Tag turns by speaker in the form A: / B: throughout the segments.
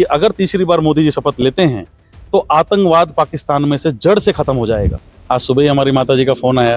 A: कि अगर तीसरी बार मोदी जी शपथ लेते हैं तो आतंकवाद पाकिस्तान में से जड़ से खत्म हो जाएगा। आज सुबह ही हमारी माता जी का फोन आया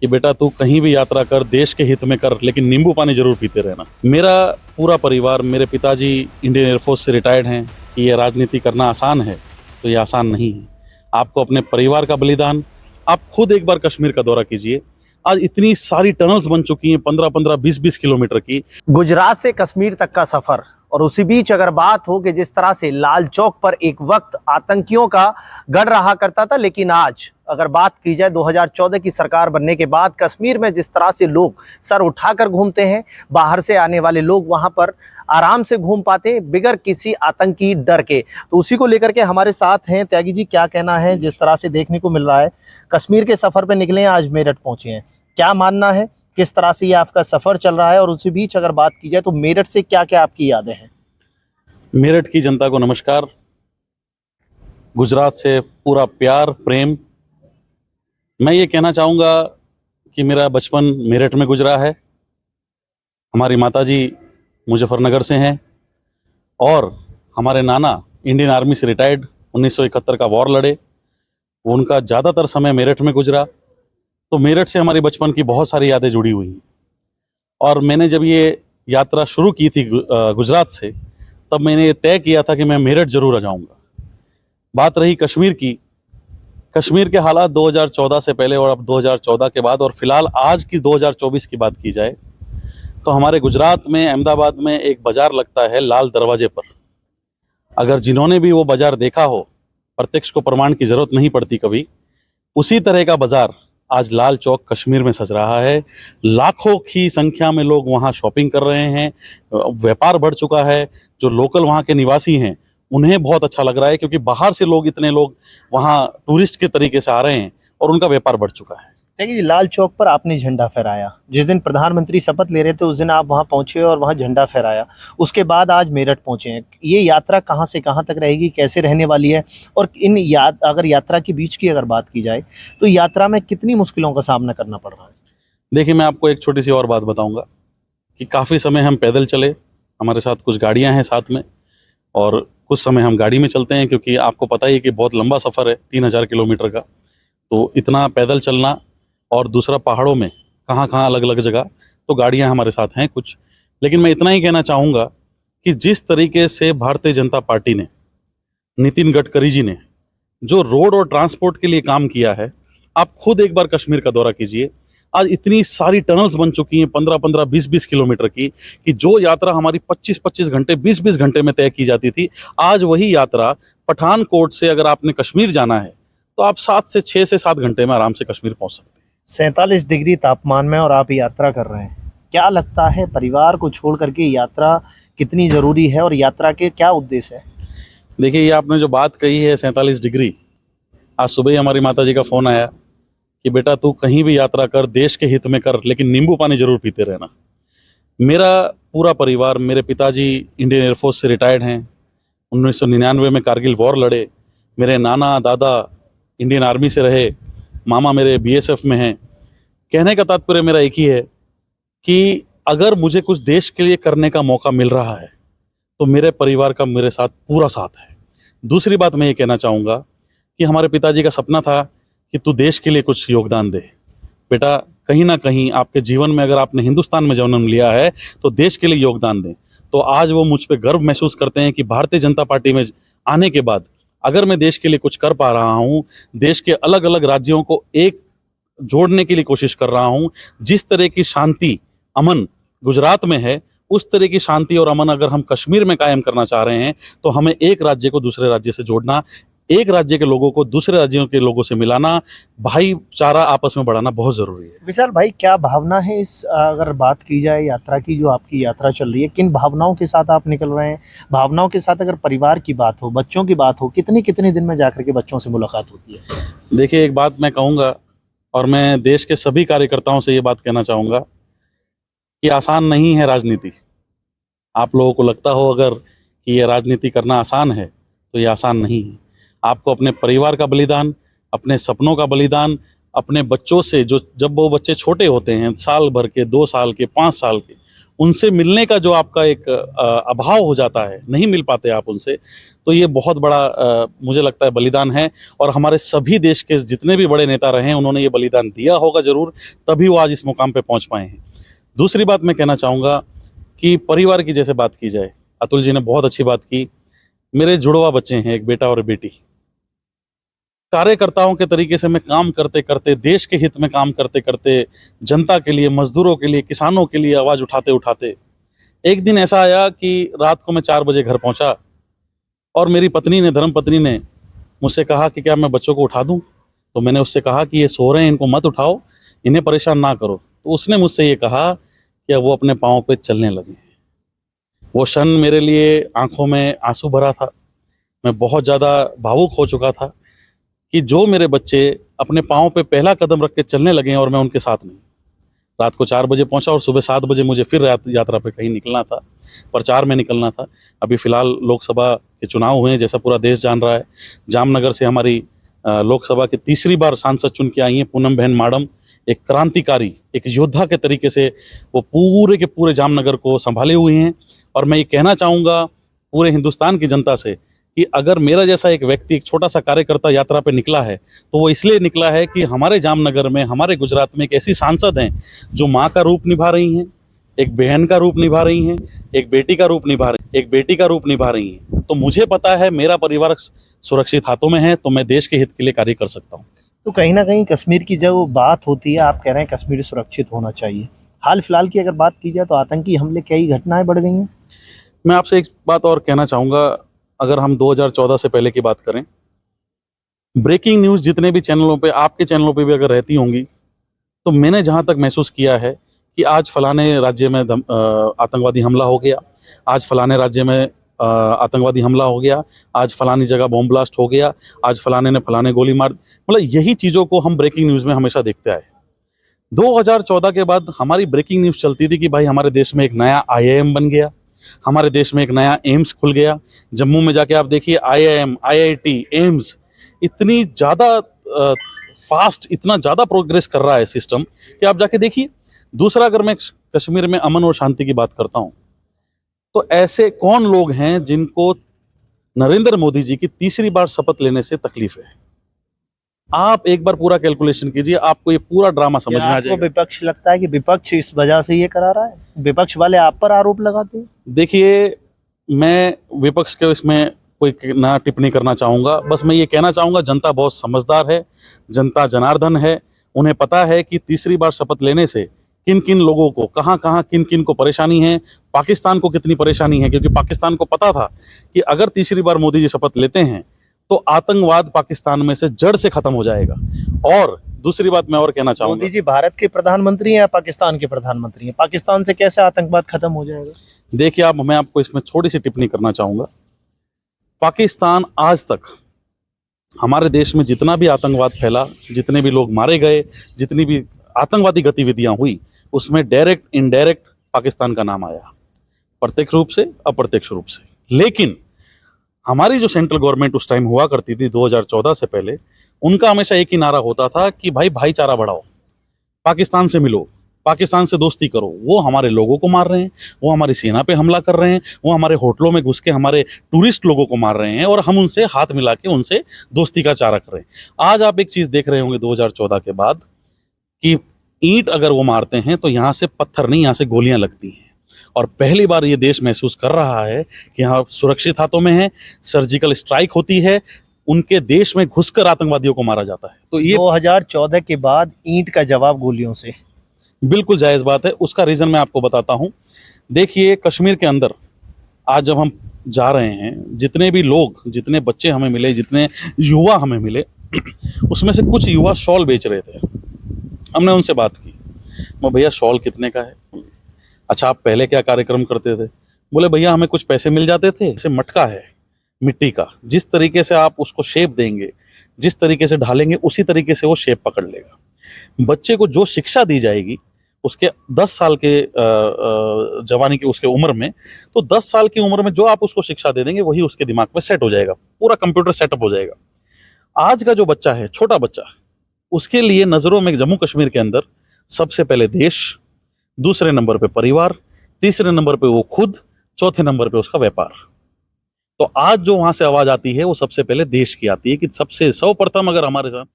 A: कि बेटा तू कहीं भी यात्रा कर, देश के हित में कर, लेकिन नींबू पानी जरूर पीते रहना। मेरा पूरा परिवार, मेरे पिताजी इंडियन एयरफोर्स से रिटायर्ड हैं कि ये राजनीति करना आसान है, तो ये आसान नहीं है। आपको अपने परिवार का बलिदान, आप खुद एक बार कश्मीर का दौरा कीजिए। आज इतनी सारी टनल्स बन चुकी हैं, 15-15, 20-20 किलोमीटर की।
B: गुजरात से कश्मीर तक का सफर, और उसी बीच अगर बात हो कि जिस तरह से लाल चौक पर एक वक्त आतंकियों का गढ़ रहा करता था, लेकिन आज अगर बात की जाए 2014 की सरकार बनने के बाद कश्मीर में जिस तरह से लोग सर उठाकर घूमते हैं, बाहर से आने वाले लोग वहां पर आराम से घूम पाते हैं बिगर किसी आतंकी डर के। तो उसी को लेकर के हमारे साथ हैं त्यागी जी। क्या कहना है, जिस तरह से देखने को मिल रहा है कश्मीर के सफर पे निकले हैं, आज मेरठ पहुंचे हैं, क्या मानना है, किस तरह से ये आपका सफर चल रहा है? और उसी बीच अगर बात की जाए तो मेरठ से क्या क्या आपकी यादें हैं?
A: मेरठ की जनता को नमस्कार, गुजरात से पूरा प्यार प्रेम। मैं ये कहना चाहूँगा कि मेरा बचपन मेरठ में गुजरा है। हमारी माताजी मुजफ्फरनगर से हैं और हमारे नाना इंडियन आर्मी से रिटायर्ड, 1971 का वॉर लड़े, उनका ज़्यादातर समय मेरठ में गुजरा। तो मेरठ से हमारी बचपन की बहुत सारी यादें जुड़ी हुई हैं। और मैंने जब ये यात्रा शुरू की थी गुजरात से, तब मैंने ये तय किया था कि मैं मेरठ जरूर आ जाऊँगा। बात रही कश्मीर की, कश्मीर के हालात 2014 से पहले और अब 2014 के बाद, और फिलहाल आज की 2024 की बात की जाए तो हमारे गुजरात में अहमदाबाद में एक बाजार लगता है लाल दरवाजे पर। अगर जिन्होंने भी वो बाजार देखा हो, प्रत्यक्ष को प्रमाण की जरूरत नहीं पड़ती कभी, उसी तरह का बाजार आज लाल चौक कश्मीर में सज रहा है। लाखों की संख्या में लोग वहाँ शॉपिंग कर रहे हैं, व्यापार बढ़ चुका है। जो लोकल वहाँ के निवासी हैं उन्हें बहुत अच्छा लग रहा है, क्योंकि बाहर से लोग, इतने लोग वहाँ टूरिस्ट के तरीके से आ रहे हैं और उनका व्यापार बढ़ चुका है।
B: देखिए, लाल चौक पर आपने झंडा फहराया, जिस दिन प्रधानमंत्री शपथ ले रहे थे उस दिन आप वहां पहुंचे और वहां झंडा फहराया। उसके बाद आज मेरठ पहुंचे हैं। ये यात्रा कहां से कहां तक रहेगी, कैसे रहने वाली है? और अगर यात्रा के बीच की अगर बात की जाए तो यात्रा में कितनी मुश्किलों का सामना करना पड़ रहा है?
A: देखिए, मैं आपको एक छोटी सी और बात बताऊंगा कि काफ़ी समय हम पैदल चले, हमारे साथ कुछ गाड़ियां हैं साथ में, और कुछ समय हम गाड़ी में चलते हैं, क्योंकि आपको पता ही कि बहुत लंबा सफ़र है, 3000 किलोमीटर का। तो इतना पैदल चलना, और दूसरा पहाड़ों में कहाँ कहाँ अलग अलग जगह, तो गाड़ियां हमारे साथ हैं कुछ। लेकिन मैं इतना ही कहना चाहूँगा कि जिस तरीके से भारतीय जनता पार्टी ने, नितिन गडकरी जी ने जो रोड और ट्रांसपोर्ट के लिए काम किया है, आप खुद एक बार कश्मीर का दौरा कीजिए। आज इतनी सारी टनल्स बन चुकी हैं, 15-15, 20-20 किलोमीटर की, कि जो यात्रा हमारी 25-25 घंटे, 20-20 घंटे में तय की जाती थी, आज वही यात्रा पठानकोट से अगर आपने कश्मीर जाना है तो आप 6 से 7 घंटे में आराम से कश्मीर पहुंच सकते हैं।
B: 47 डिग्री तापमान में और आप यात्रा कर रहे हैं, क्या लगता है परिवार को छोड़ करके यात्रा कितनी ज़रूरी है और यात्रा के क्या उद्देश्य है?
A: देखिए, ये आपने जो बात कही है 47 डिग्री, आज सुबह ही हमारी माता जी का फ़ोन आया कि बेटा तू कहीं भी यात्रा कर, देश के हित में कर, लेकिन नींबू पानी जरूर पीते रहना। मेरा पूरा परिवार, मेरे पिताजी इंडियन एयरफोर्स से रिटायर्ड हैं, 1999 में कारगिल वॉर लड़े, मेरे नाना दादा इंडियन आर्मी से रहे, मामा मेरे बीएसएफ में हैं। कहने का तात्पर्य मेरा एक ही है कि अगर मुझे कुछ देश के लिए करने का मौका मिल रहा है तो मेरे परिवार का मेरे साथ पूरा साथ है। दूसरी बात मैं ये कहना चाहूँगा कि हमारे पिताजी का सपना था कि तू देश के लिए कुछ योगदान दे। बेटा, कहीं ना कहीं आपके जीवन में अगर आपने हिंदुस्तान में जन्म लिया है तो देश के लिए योगदान दें। तो आज वो मुझ पर गर्व महसूस करते हैं कि भारतीय जनता पार्टी में आने के बाद अगर मैं देश के लिए कुछ कर पा रहा हूँ, देश के अलग अलग राज्यों को एक जोड़ने के लिए कोशिश कर रहा हूँ। जिस तरह की शांति अमन गुजरात में है, उस तरह की शांति और अमन अगर हम कश्मीर में कायम करना चाह रहे हैं तो हमें एक राज्य को दूसरे राज्य से जोड़ना, एक राज्य के लोगों को दूसरे राज्यों के लोगों से मिलाना, भाईचारा आपस में बढ़ाना बहुत ज़रूरी है।
B: विशाल भाई, क्या भावना है इस, अगर बात की जाए यात्रा की, जो आपकी यात्रा चल रही है, किन भावनाओं के साथ आप निकल रहे हैं? भावनाओं के साथ अगर परिवार की बात हो, बच्चों की बात हो, कितने कितने दिन में जाकर के बच्चों से मुलाकात होती है?
A: देखिए, एक बात मैं कहूँगा, और मैं देश के सभी कार्यकर्ताओं से ये बात कहना चाहूँगा कि आसान नहीं है राजनीति। आप लोगों को लगता हो अगर कि ये राजनीति करना आसान है, तो ये आसान नहीं है। आपको अपने परिवार का बलिदान, अपने सपनों का बलिदान, अपने बच्चों से, जो जब वो बच्चे छोटे होते हैं, साल भर के, 2 साल के, 5 साल के, उनसे मिलने का जो आपका एक अभाव हो जाता है, नहीं मिल पाते आप उनसे, तो ये बहुत बड़ा मुझे लगता है बलिदान है। और हमारे सभी देश के जितने भी बड़े नेता रहे हैं उन्होंने ये बलिदान दिया होगा जरूर, तभी वो आज इस मुकाम पे पहुंच पाए हैं। दूसरी बात मैं कहना चाहूँगा कि परिवार की जैसे बात की जाए, अतुल जी ने बहुत अच्छी बात की। मेरे जुड़वा बच्चे हैं, एक बेटा और एक बेटी। कार्यकर्ताओं के तरीके से मैं काम करते करते, देश के हित में काम करते करते, जनता के लिए, मजदूरों के लिए, किसानों के लिए आवाज उठाते उठाते एक दिन ऐसा आया कि रात को मैं 4 बजे घर पहुंचा और मेरी पत्नी ने, धर्म पत्नी ने मुझसे कहा कि क्या मैं बच्चों को उठा दूं। तो मैंने उससे कहा कि ये सो रहे हैं, इनको मत उठाओ, इन्हें परेशान ना करो। तो उसने मुझसे ये कहा कि वो अपने पाँव पे चलने लगे। वो क्षण मेरे लिए आंखों में आंसू भरा था। मैं बहुत ज़्यादा भावुक हो चुका था कि जो मेरे बच्चे अपने पाँव पे पहला कदम रख के चलने लगे हैं और मैं उनके साथ नहीं। रात को 4 बजे पहुंचा और सुबह 7 बजे मुझे फिर यात्रा पे कहीं निकलना था, प्रचार में निकलना था। अभी फिलहाल लोकसभा के चुनाव हुए हैं, जैसा पूरा देश जान रहा है। जामनगर से हमारी लोकसभा की तीसरी बार सांसद चुन के आई हैं पूनम बहन माडम। एक क्रांतिकारी, एक योद्धा के तरीके से वो पूरे के पूरे जामनगर को संभाले हुए हैं। और मैं ये कहना चाहूँगा पूरे हिंदुस्तान की जनता से कि अगर मेरा जैसा एक व्यक्ति, एक छोटा सा कार्यकर्ता यात्रा पे निकला है, तो वो इसलिए निकला है कि हमारे जामनगर में, हमारे गुजरात में एक ऐसी सांसद हैं जो माँ का रूप निभा रही हैं, एक बहन का रूप निभा रही हैं, एक बेटी का रूप निभा रही हैं। तो मुझे पता है मेरा परिवार सुरक्षित हाथों में है, तो मैं देश के हित के लिए कार्य कर सकता हूँ।
B: तो कहीं ना कहीं कश्मीर की जब बात होती है, आप कह रहे हैं कश्मीर सुरक्षित होना चाहिए। हाल फिलहाल की अगर बात की जाए तो आतंकी हमले कई घटनाएं बढ़ गई हैं।
A: मैं आपसे एक बात और कहना चाहूँगा, अगर हम 2014 से पहले की बात करें, ब्रेकिंग न्यूज़ जितने भी चैनलों पे, आपके चैनलों पे भी अगर रहती होंगी, तो मैंने जहाँ तक महसूस किया है कि आज फलाने राज्य में आतंकवादी हमला हो गया, आज फलाने राज्य में आतंकवादी हमला हो गया, आज फलानी जगह बॉम्ब ब्लास्ट हो गया, आज फलाने ने फलाने गोली मार, मतलब यही चीज़ों को हम ब्रेकिंग न्यूज़ में हमेशा देखते आए। 2014 के बाद हमारी ब्रेकिंग न्यूज़ चलती थी कि भाई हमारे देश में एक नया IIM बन गया, हमारे देश में एक नया एम्स खुल गया। जम्मू में जाके आप देखिए IIM, IIT, एम्स इतनी ज़्यादा फास्ट, इतना ज़्यादा प्रोग्रेस कर रहा है सिस्टम कि आप जाके देखिए। दूसरा, अगर मैं कश्मीर में अमन और शांति की बात करता हूँ, तो ऐसे कौन लोग हैं जिनको नरेंद्र मोदी जी की तीसरी बार शपथ लेने से तकलीफ है? आप एक बार पूरा कैलकुलेशन कीजिए, आपको ये पूरा ड्रामा समझ में आ जाएगा।
B: विपक्ष लगता है कि विपक्ष इस वजह से ये करा रहा है, विपक्ष वाले आप पर आरोप लगाते हैं।
A: देखिए, मैं विपक्ष के इसमें कोई ना टिप्पणी करना चाहूँगा, बस मैं ये कहना चाहूँगा जनता बहुत समझदार है, जनता जनार्दन है। उन्हें पता है कि तीसरी बार शपथ लेने से किन किन लोगों को, कहाँ कहाँ किन किन को परेशानी है, पाकिस्तान को कितनी परेशानी है। क्योंकि पाकिस्तान को पता था कि अगर तीसरी बार मोदी जी शपथ लेते हैं तो आतंकवाद पाकिस्तान में से जड़ से खत्म हो जाएगा। और दूसरी बात मैं और कहना चाहूँगा,
B: मोदी जी भारत के प्रधानमंत्री हैं या पाकिस्तान के प्रधानमंत्री हैं? पाकिस्तान से कैसे आतंकवाद खत्म हो जाएगा?
A: देखिए, मैं आपको इसमें थोड़ी सी टिप्पणी करना चाहूँगा। पाकिस्तान आज तक हमारे देश में जितना भी आतंकवाद फैला, जितने भी लोग मारे गए, जितनी भी आतंकवादी गतिविधियां हुई, उसमें डायरेक्ट इनडायरेक्ट पाकिस्तान का नाम आया, प्रत्यक्ष रूप से, अप्रत्यक्ष रूप से। लेकिन हमारी जो सेंट्रल गवर्नमेंट उस टाइम हुआ करती थी 2014 से पहले, उनका हमेशा एक ही नारा होता था कि भाई भाईचारा बढ़ाओ, पाकिस्तान से मिलो, पाकिस्तान से दोस्ती करो। वो हमारे लोगों को मार रहे हैं, वो हमारी सेना पे हमला कर रहे हैं, वो हमारे होटलों में घुस के हमारे टूरिस्ट लोगों को मार रहे हैं और हम उनसे हाथ मिला के उनसे दोस्ती का चारा कर रहे हैं। आज आप एक चीज़ देख रहे होंगे 2014 के बाद कि ईंट अगर वो मारते हैं तो यहाँ से पत्थर नहीं, यहाँ से गोलियां लगती हैं। और पहली बार ये देश महसूस कर रहा है कि हाँ सुरक्षित हाथों में है, सर्जिकल स्ट्राइक होती है, उनके देश में घुसकर आतंकवादियों को मारा जाता है। तो ये
B: 2014 के बाद ईंट का जवाब गोलियों से,
A: बिल्कुल जायज़ बात है। उसका रीज़न मैं आपको बताता हूँ। देखिए, कश्मीर के अंदर आज जब हम जा रहे हैं, जितने भी लोग, जितने बच्चे हमें मिले, जितने युवा हमें मिले, उसमें से कुछ युवा शॉल बेच रहे थे। हमने उनसे बात की, मैं भैया शॉल कितने का है? अच्छा, आप पहले क्या कार्यक्रम करते थे? बोले भैया हमें कुछ पैसे मिल जाते थे, जैसे मटका है मिट्टी का, जिस तरीके से आप उसको शेप देंगे, जिस तरीके से ढालेंगे, उसी तरीके से वो शेप पकड़ लेगा। बच्चे को जो शिक्षा दी जाएगी उसके 10 साल के जवानी की उसके उम्र में, तो 10 साल की उम्र में जो आप उसको शिक्षा दे देंगे वही उसके दिमाग में सेट हो जाएगा, पूरा कंप्यूटर सेटअप हो जाएगा। आज का जो बच्चा है, छोटा बच्चा, उसके लिए नज़रों में जम्मू कश्मीर के अंदर सबसे पहले देश, दूसरे नंबर पे परिवार, तीसरे नंबर पे वो खुद, चौथे नंबर पे उसका व्यापार। तो आज जो वहां से आवाज आती है वो सबसे पहले देश की आती है कि सबसे सर्वप्रथम अगर हमारे साथ